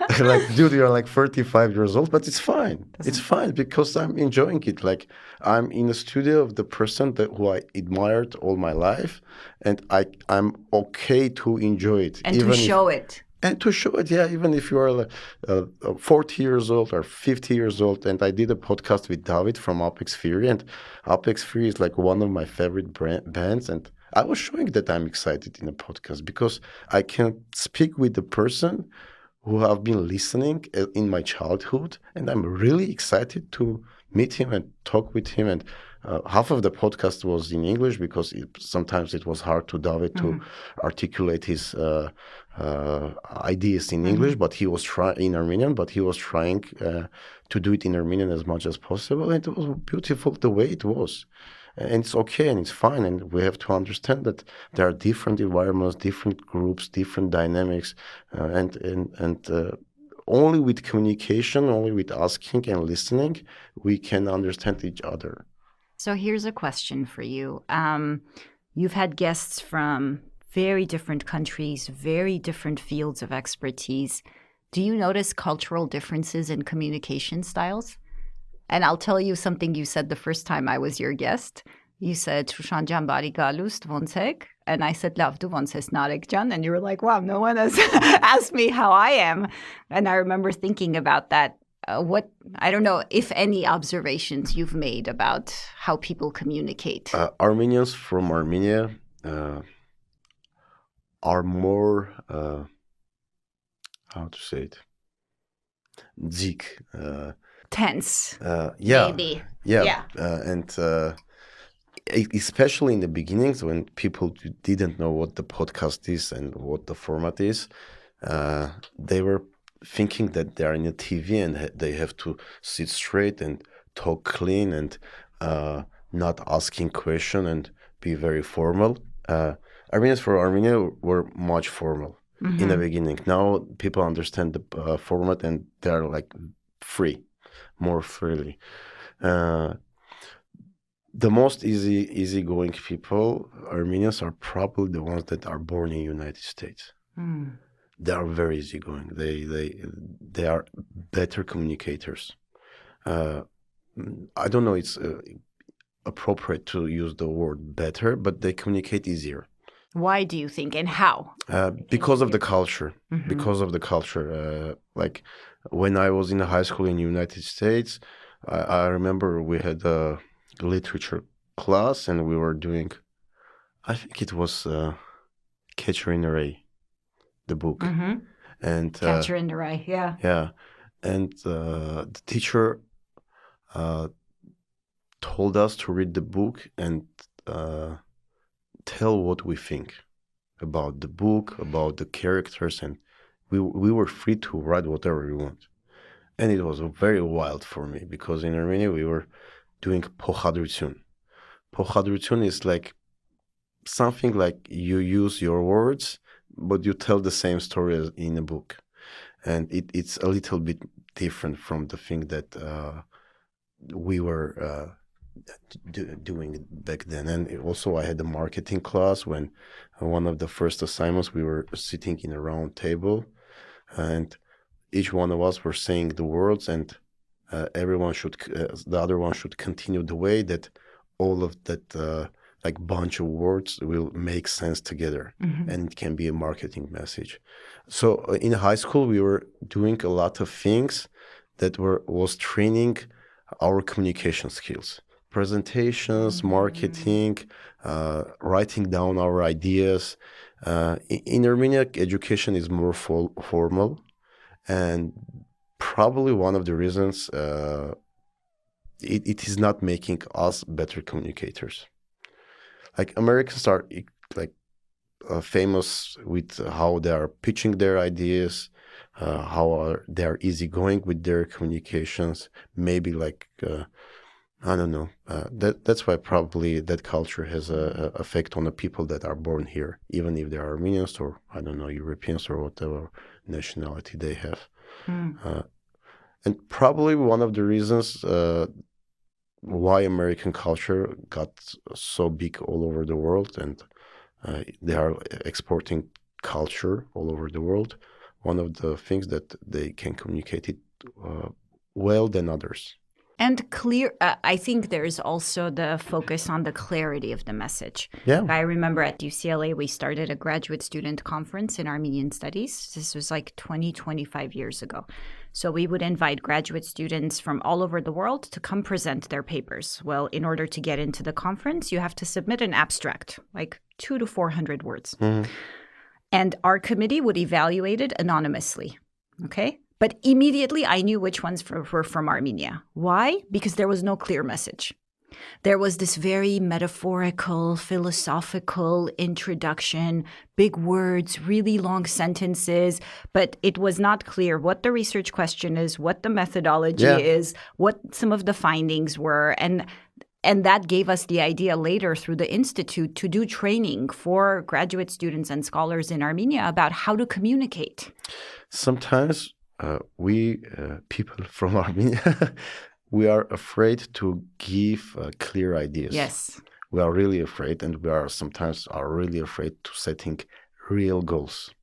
It's like, dude, you're like 35 years old, but it's fine. It's fine because I'm enjoying it. Like, I'm in the studio of the person who I admired all my life, and I'm okay to enjoy it. And to show it. And to show it, yeah, even if you are like 40 years old or 50 years old. And I did a podcast with David from Apex Fury, and Apex Fury is like one of my favorite bands. And I was showing that I'm excited in a podcast because I can speak with the person who have been listening in my childhood, and I'm really excited to meet him and talk with him. And half of the podcast was in English because sometimes it was hard to David to articulate his ideas in English, but he was in Armenian, but he was trying to do it in Armenian as much as possible. And it was beautiful the way it was. And it's okay and it's fine. And we have to understand that there are different environments, different groups, different dynamics, and only with communication, only with asking and listening, we can understand each other. So here's a question for you. You've had guests from very different countries, very different fields of expertise. Do you notice cultural differences in communication styles? And I'll tell you something you said the first time I was your guest. You said, Shushan jan bari galust vonsek. And I said, Lav du vonses Narek jan. And you were like, wow, no one has asked me how I am. And I remember thinking about that. I don't know if any observations you've made about how people communicate. Armenians from Armenia are more, how to say it, zik. Tense. Maybe. Yeah. And especially in the beginnings when people didn't know what the podcast is and what the format is, they were thinking that they're in a TV and they have to sit straight and talk clean and not asking question and be very formal. Armenians for Armenia were much formal in the beginning. Now people understand the format and they're like free, more freely. The most easygoing people, Armenians, are probably the ones that are born in the United States. They are very easygoing. They are better communicators. I don't know it's appropriate to use the word better, but they communicate easier. Why do you think, and how? Because of the culture. Because of the culture. Like when I was in high school in the United States, I remember we had a literature class and we were doing, I think it was Catcher in the Rye, the book. And Catcher in the Rye, yeah. Yeah. And the teacher told us to read the book and tell what we think about the book, about the characters, and we were free to write whatever we want. And it was very wild for me because in Armenia we were doing pochadrutsun. Pochadrutsun is like something like you use your words, but you tell the same story as in a book. And it's a little bit different from the thing that we were doing back then. And also I had a marketing class when one of the first assignments we were sitting in a round table and each one of us were saying the words and everyone should, the other one should continue the way that all of that like bunch of words will make sense together and it can be a marketing message. So in high school, we were doing a lot of things that was training our communication skills, presentations, marketing, writing down our ideas. In Armenia, education is more formal and probably one of the reasons it is not making us better communicators. Like Americans are like famous with how they are pitching their ideas, how they are easygoing with their communications. Maybe like I don't know. That's why probably that culture has a effect on the people that are born here, even if they are Armenians or I don't know Europeans or whatever nationality they have. And probably one of the reasons why American culture got so big all over the world and they are exporting culture all over the world. One of the things that they can communicate it well than others. And clear, I think there's also the focus on the clarity of the message. Yeah. I remember at UCLA, we started a graduate student conference in Armenian studies. This was like 25 years ago. So we would invite graduate students from all over the world to come present their papers. Well, in order to get into the conference, you have to submit an abstract, like 200 to 400 words. And our committee would evaluate it anonymously, okay? But immediately I knew which ones were from Armenia. Why? Because there was no clear message. There was this very metaphorical, philosophical introduction, big words, really long sentences, but it was not clear what the research question is, what the methodology is, what some of the findings were. And that gave us the idea later through the Institute to do training for graduate students and scholars in Armenia about how to communicate. Sometimes we people from Armenia, we are afraid to give clear ideas. Yes. We are really afraid, and we are sometimes really afraid to setting real goals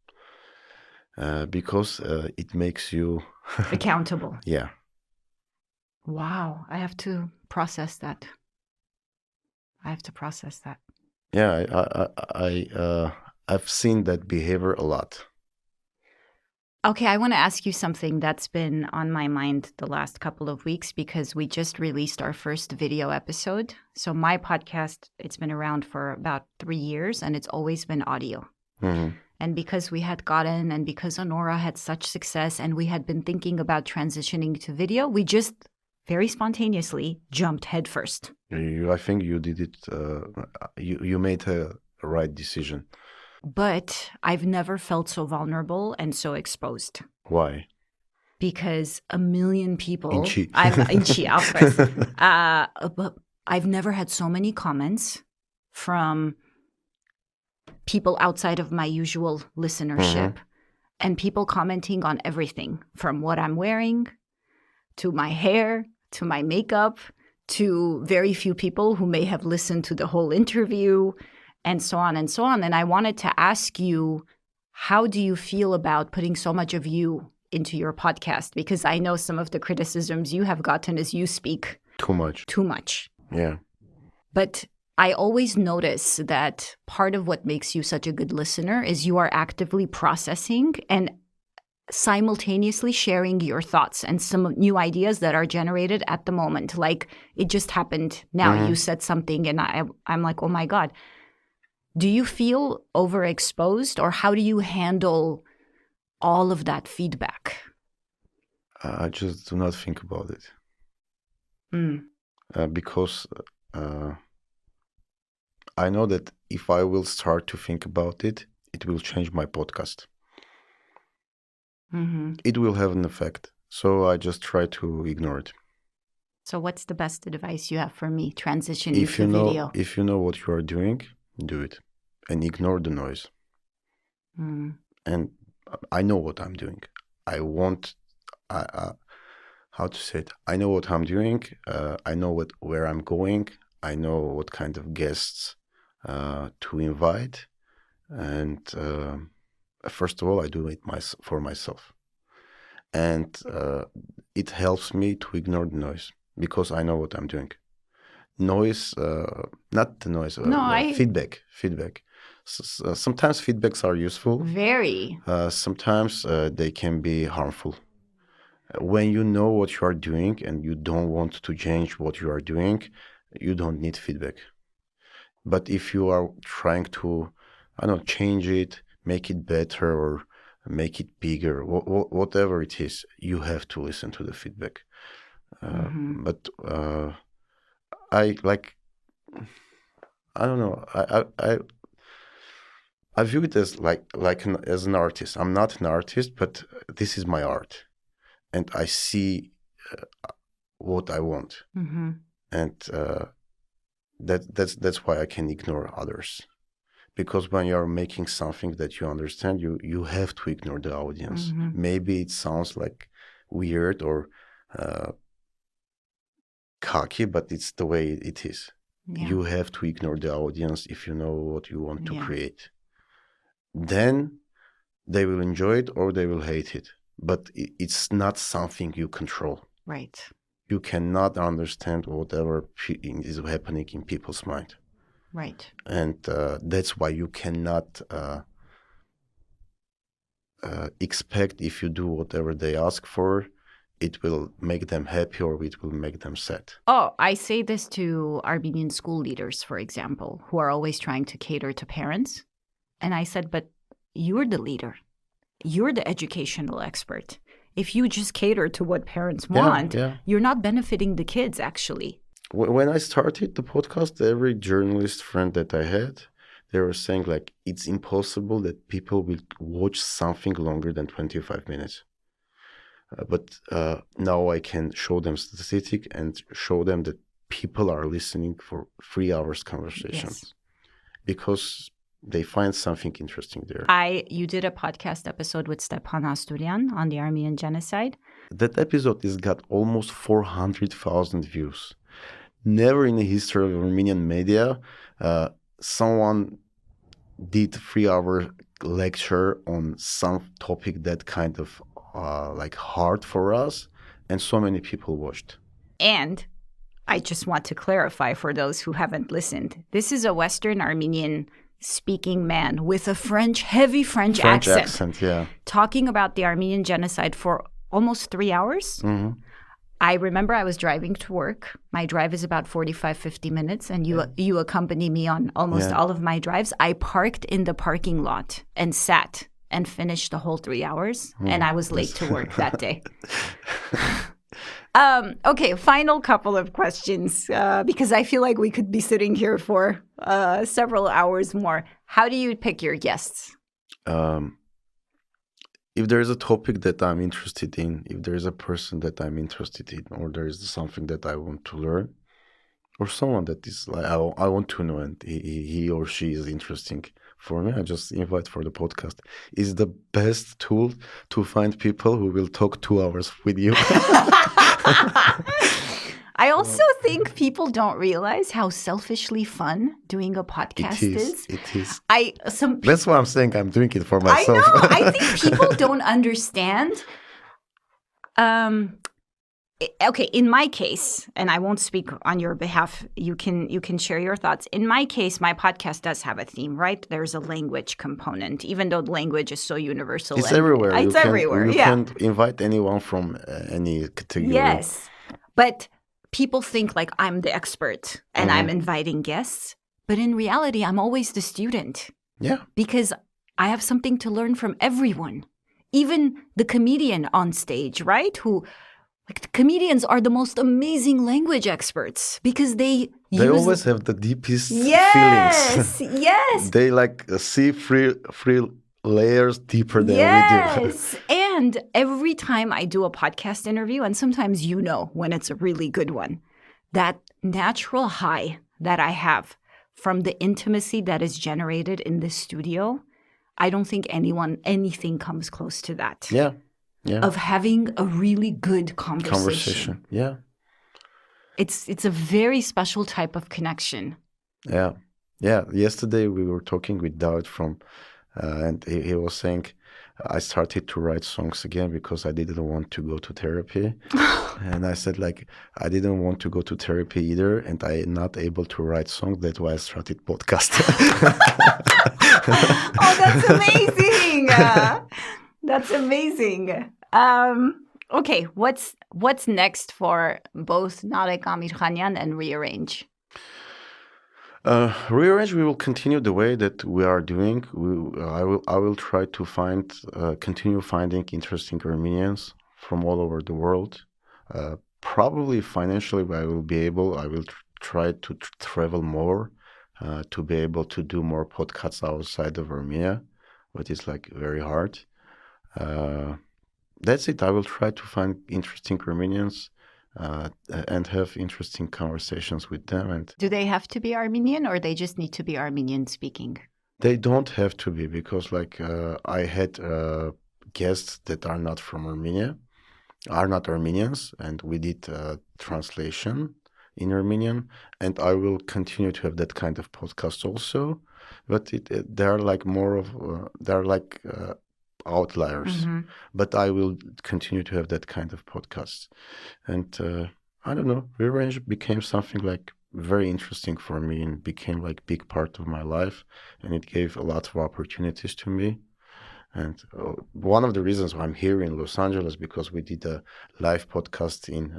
because it makes you accountable. Yeah. Wow. I have to process that. Yeah, I've seen that behavior a lot. Okay, I want to ask you something that's been on my mind the last couple of weeks because we just released our first video episode. So my podcast, it's been around for about 3 years and it's always been audio. Mm-hmm. And because we had gotten and because Honora had such success and we had been thinking about transitioning to video, we just very spontaneously jumped headfirst. I think you did it, you made a right decision. But I've never felt so vulnerable and so exposed. Why? Because 1 million people... Inchi. Inchi, of course. But I've never had so many comments from people outside of my usual listenership and people commenting on everything from what I'm wearing to my hair to my makeup to very few people who may have listened to the whole interview and so on and so on. And I wanted to ask you, how do you feel about putting so much of you into your podcast? Because I know some of the criticisms you have gotten is you speak too much. Yeah. But I always notice that part of what makes you such a good listener is you are actively processing and simultaneously sharing your thoughts and some new ideas that are generated at the moment. Like it just happened now. You said something and I'm like, oh my God. Do you feel overexposed or how do you handle all of that feedback? I just do not think about it. Because I know that if I will start to think about it, it will change my podcast. It will have an effect. So I just try to ignore it. So what's the best advice you have for me transitioning to video? If you know what you are doing, do it and ignore the noise. And I know what I'm doing. How to say it? I know what I'm doing. I know where I'm going. I know what kind of guests to invite. And first of all, I do it for myself. And it helps me to ignore the noise because I know what I'm doing. Noise, not the noise, feedback. Sometimes feedbacks are useful. Very. Sometimes they can be harmful. When you know what you are doing and you don't want to change what you are doing, you don't need feedback. But if you are trying to, change it, make it better or make it bigger, whatever it is, you have to listen to the feedback. But I view it as as an artist. I'm not an artist, but this is my art, and I see what I want, and that's why I can ignore others. Because when you are making something that you understand, you have to ignore the audience. Maybe it sounds like weird or cocky, but it's the way it is. Yeah. You have to ignore the audience if you know what you want to create. Then they will enjoy it or they will hate it. But it's not something you control. Right. You cannot understand whatever is happening in people's mind. Right. And that's why you cannot expect if you do whatever they ask for, it will make them happy or it will make them sad. Oh, I say this to Armenian school leaders, for example, who are always trying to cater to parents. And I said, but you're the leader. You're the educational expert. If you just cater to what parents want, you're not benefiting the kids, actually. when I started the podcast, every journalist friend that I had, they were saying like it's impossible that people will watch something longer than 25 minutes. But now I can show them statistic and show them that people are listening for 3 hours conversations because they find something interesting there. You did a podcast episode with Stepan Asturian on the Armenian genocide. That episode has got almost 400,000 views. Never in the history of Armenian media, someone did 3-hour lecture on some topic that kind of like hard for us, and so many people watched. And I just want to clarify for those who haven't listened. This is a Western Armenian speaking man with a heavy French accent, talking about the Armenian genocide for almost 3 hours. Mm-hmm. I remember I was driving to work. My drive is about 45, 50 minutes, and you accompany me on almost all of my drives. I parked in the parking lot and sat and finished the whole 3 hours, and I was late to work that day. Okay, final couple of questions, because I feel like we could be sitting here for several hours more. How do you pick your guests? If there is a topic that I'm interested in, if there is a person that I'm interested in, or there is something that I want to learn, or someone that is like I want to know and he or she is interesting for me, I just invite for the podcast. It's the best tool to find people who will talk 2 hours with you. I also think people don't realize how selfishly fun doing a podcast is. It is. That's why I'm saying I'm doing it for myself. I know. I think people don't understand. Okay, in my case, and I won't speak on your behalf, you can share your thoughts. In my case, my podcast does have a theme, right? There's a language component, even though language is so universal. It's everywhere. It's everywhere, You can invite anyone from any category. Yes, but people think like I'm the expert and I'm inviting guests. But in reality, I'm always the student. Yeah. Because I have something to learn from everyone. Even the comedian on stage, right? The comedians are the most amazing language experts because they always have the deepest feelings. Yes. They see three layers deeper than we do. Yes. And every time I do a podcast interview, and sometimes when it's a really good one, that natural high that I have from the intimacy that is generated in the studio, I don't think anything comes close to that. Yeah. Of having a really good conversation. Yeah. It's a very special type of connection. Yeah. Yesterday we were talking with David and he was saying, I started to write songs again because I didn't want to go to therapy. And I said, I didn't want to go to therapy either, and I'm not able to write songs. That's why I started podcast. Oh, that's amazing. That's amazing. Okay, what's next for both Narek Amirkhanyan and Rearrange? Rearrange, we will continue the way that we are doing. I will try to continue finding interesting Armenians from all over the world. Probably financially, I will try to travel more to be able to do more podcasts outside of Armenia, but it's very hard. That's it. I will try to find interesting Armenians and have interesting conversations with them. And do they have to be Armenian, or they just need to be Armenian speaking? They don't have to be, because I had guests that are not from Armenia, are not Armenians, and we did translation in Armenian, and I will continue to have that kind of podcast also. But they are outliers. Mm-hmm. But I will continue to have that kind of podcast. And I don't know, Rearrange became something very interesting for me and became big part of my life, and it gave a lot of opportunities to me. And one of the reasons why I'm here in Los Angeles, because we did a live podcast in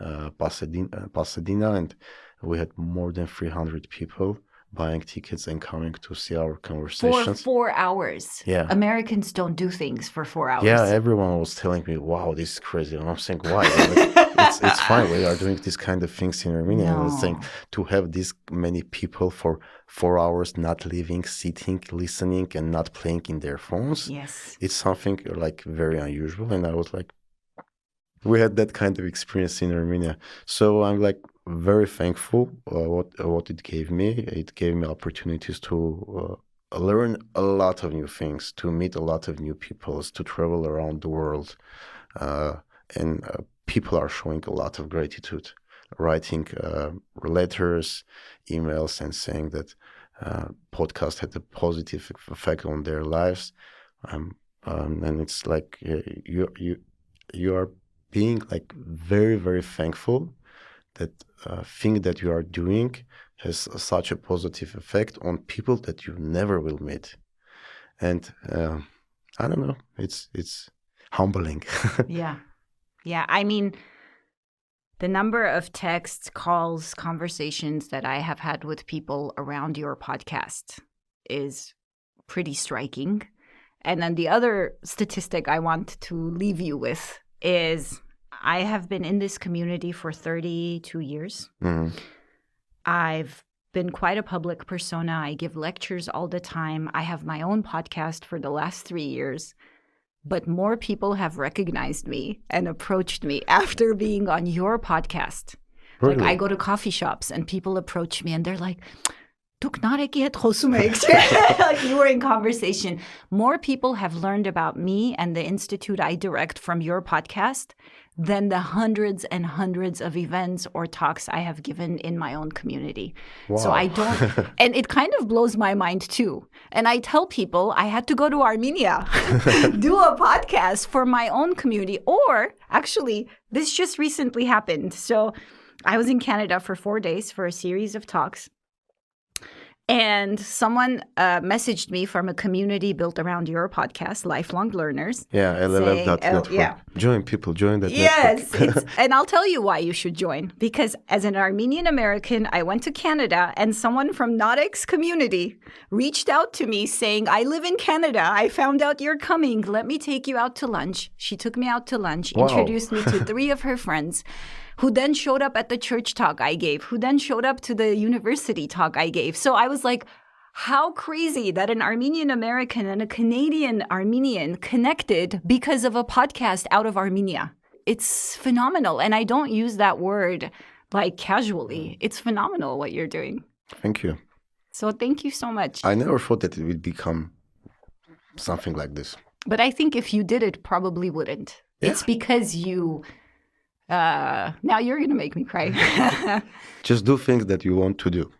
Pasadena, and we had more than 300 people buying tickets and coming to see our For conversations. 4 hours. Yeah. Americans don't do things for 4 hours. Yeah, everyone was telling me, wow, this is crazy. And I'm saying, why? It's fine. We are doing these kind of things in Armenia. And I was saying, to have this many people for 4 hours not leaving, sitting, listening, and not playing in their phones. Yes. It's something like very unusual. And I was like, we had that kind of experience in Armenia. So I'm like very thankful what it gave me. It gave me opportunities to learn a lot of new things, to meet a lot of new people, to travel around the world. And people are showing a lot of gratitude, writing letters, emails, and saying that podcast had a positive effect on their lives. And it's like you are being like very, very thankful that thing that you are doing has such a positive effect on people that you never will meet. And I don't know, it's humbling. Yeah. I mean, the number of texts, calls, conversations that I have had with people around your podcast is pretty striking. And then the other statistic I want to leave you with is I have been in this community for 32 years. Mm-hmm. I've been quite a public persona. I give lectures all the time. I have my own podcast for the last 3 years. But more people have recognized me and approached me after being on your podcast. Really? Like I go to coffee shops and people approach me and they're like, like you were in conversation. More people have learned about me and the institute I direct from your podcast than the hundreds and hundreds of events or talks I have given in my own community. Wow. So I don't, and it kind of blows my mind too. And I tell people I had to go to Armenia, do a podcast for my own community. Or actually, this just recently happened. So I was in Canada for 4 days for a series of talks. And someone messaged me from a community built around your podcast, Lifelong Learners. Yeah, LLF.network. Yeah. Join that yes, network. And I'll tell you why you should join. Because as an Armenian American, I went to Canada and someone from Narek's community reached out to me saying, I live in Canada. I found out you're coming. Let me take you out to lunch. She took me out to lunch, Wow. introduced me to 3 of her friends, who then showed up at the church talk I gave, who then showed up to the university talk I gave. So I was like, how crazy that an Armenian American and a Canadian Armenian connected because of a podcast out of Armenia. It's phenomenal. And I don't use that word like casually. It's phenomenal what you're doing. Thank you. So thank you so much. I never thought that it would become something like this. But I think if you did, it probably wouldn't. Yeah. It's because you... now you're going to make me cry. Just do things that you want to do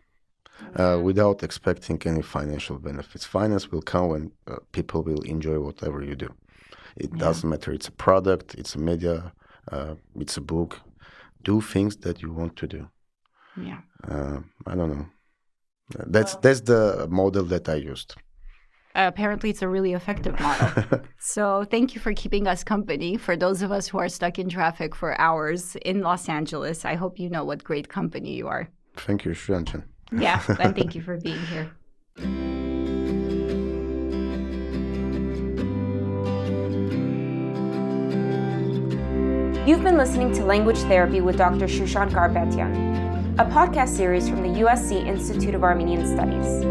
without expecting any financial benefits. Finance will come when people will enjoy whatever you do. It doesn't matter. It's a product, it's a media, it's a book. Do things that you want to do. Yeah. I don't know. That's the model that I used. Apparently, it's a really effective model. So thank you for keeping us company. For those of us who are stuck in traffic for hours in Los Angeles, I hope you know what great company you are. Thank you, Shuanchan. Yeah, and thank you for being here. You've been listening to Language Therapy with Dr. Shushan Garbatian, a podcast series from the USC Institute of Armenian Studies.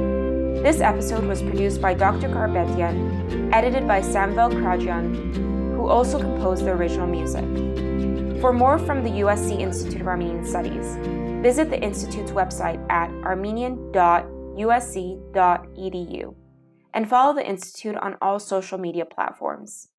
This episode was produced by Dr. Garbatian, edited by Samvel Krajan, who also composed the original music. For more from the USC Institute of Armenian Studies, visit the Institute's website at armenian.usc.edu and follow the Institute on all social media platforms.